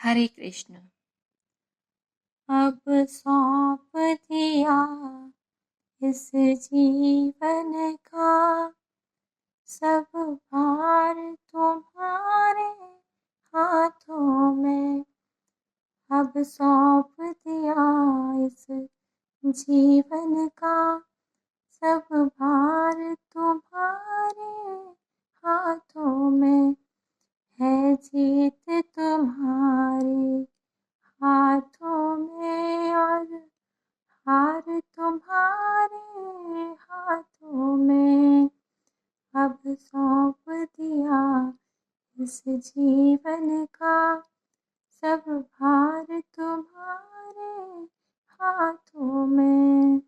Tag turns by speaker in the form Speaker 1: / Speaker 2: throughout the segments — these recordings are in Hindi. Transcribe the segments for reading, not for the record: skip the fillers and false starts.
Speaker 1: हरे कृष्ण। अब सौंप दिया इस जीवन का सब भार तुम्हारे हाथों में। अब सौंप दिया इस जीवन का सब भार तुम्हारे हाथों में। है जीत तुम्हारे हाथों में और हार तुम्हारे हाथों में। अब सौंप दिया इस जीवन का सब भार तुम्हारे हाथों में।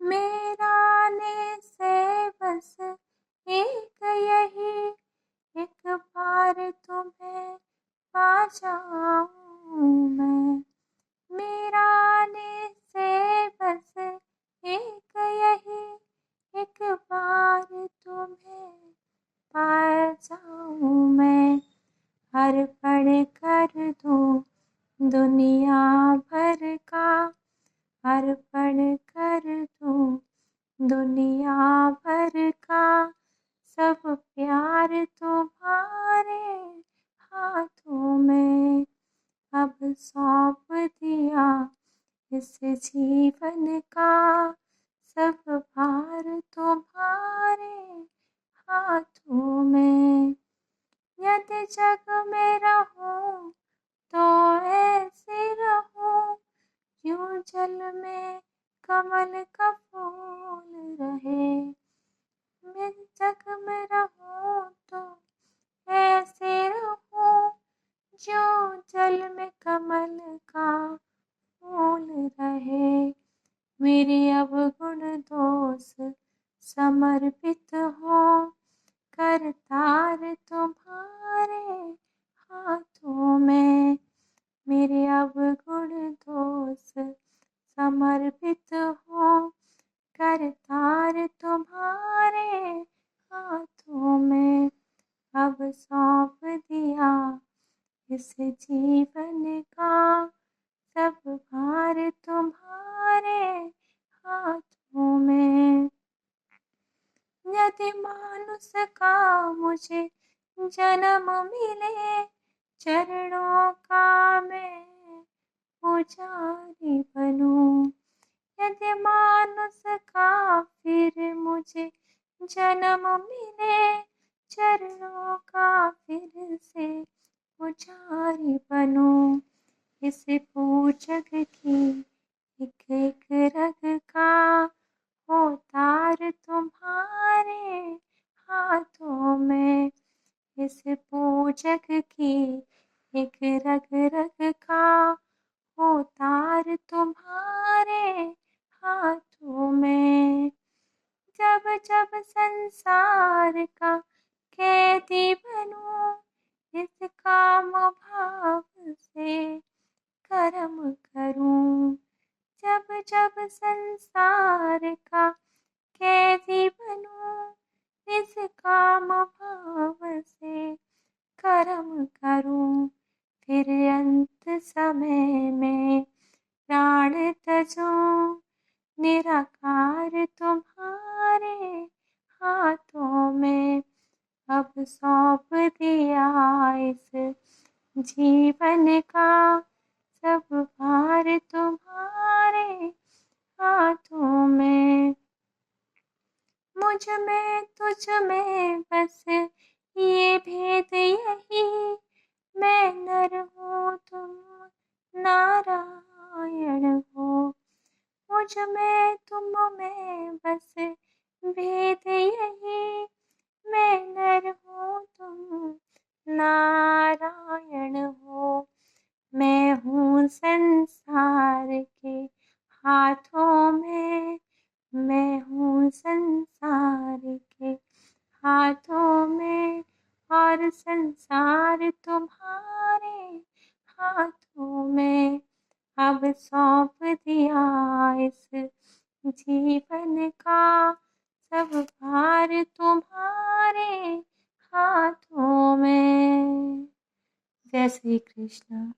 Speaker 1: मेरा ने से बस एक यही एक बार तुम्हें पा जाऊं मैं। मेरा ने से बस एक यही एक बार तुम्हें पा जाऊं मैं। अर्पण कर दो दुनिया भर का, अर्पण कर दो दुनिया भर का सब प्यार तुम्हारे हाथों में। अब सौंप दिया इस जीवन का सब भार तुम्हारे हाथों में। यदि जग में रहूं तो ऐसे रहूं यूं जल में कमल का फूल रहे। मैं जग में रहूं तो ऐसे रहूं जो जल में कमल का फूल रहे। मेरे अवगुण दोष समर्पित हो करतार तुम्हारे हाथों में। मेरे अवगुण दोष समर्पित हो करतार तुम्हारे हाथों में। अब सौंप दिया इस जीवन का सब भार तुम्हारे हाथों में। यदि मानुष का मुझे जन्म मिले चरणों का मैं पुजारी बनूं। यदि मानुष का फिर मुझे जन्म मिले चरणों का फिर से पुजारी बनूं। इस पूजक की एक एक रग का अवतार तुम्हारे हाथों में। इस पूजक की एक रग रग का अवतार तुम्हारे हाथों में। जब जब संसार का कैदी बनूं इस काम भाव से कर्म करूं। जब जब संसार का कैदी बनूं इस काम भाव से कर्म करूं। फिर अंत समय में प्राण तजूं निराकार तुम्हारे हाथों में। अब सौंप दिया इस जीवन का सब भार तुम्हारे हाथों में। मुझ में तुझ में बस ये भेद यही मैं नर हूँ तुम नारायण हो। मुझ में तुम में बस भेद यही मैं नर हूँ तुम नारायण हो। मैं हूँ संसार के हाथों में, मैं हूँ संसार के हाथों में और संसार तुम्हारे हाथों में। अब सौंप दिया इस जीवन का सब भार तुम्हारे हाथों में। जय श्री कृष्ण।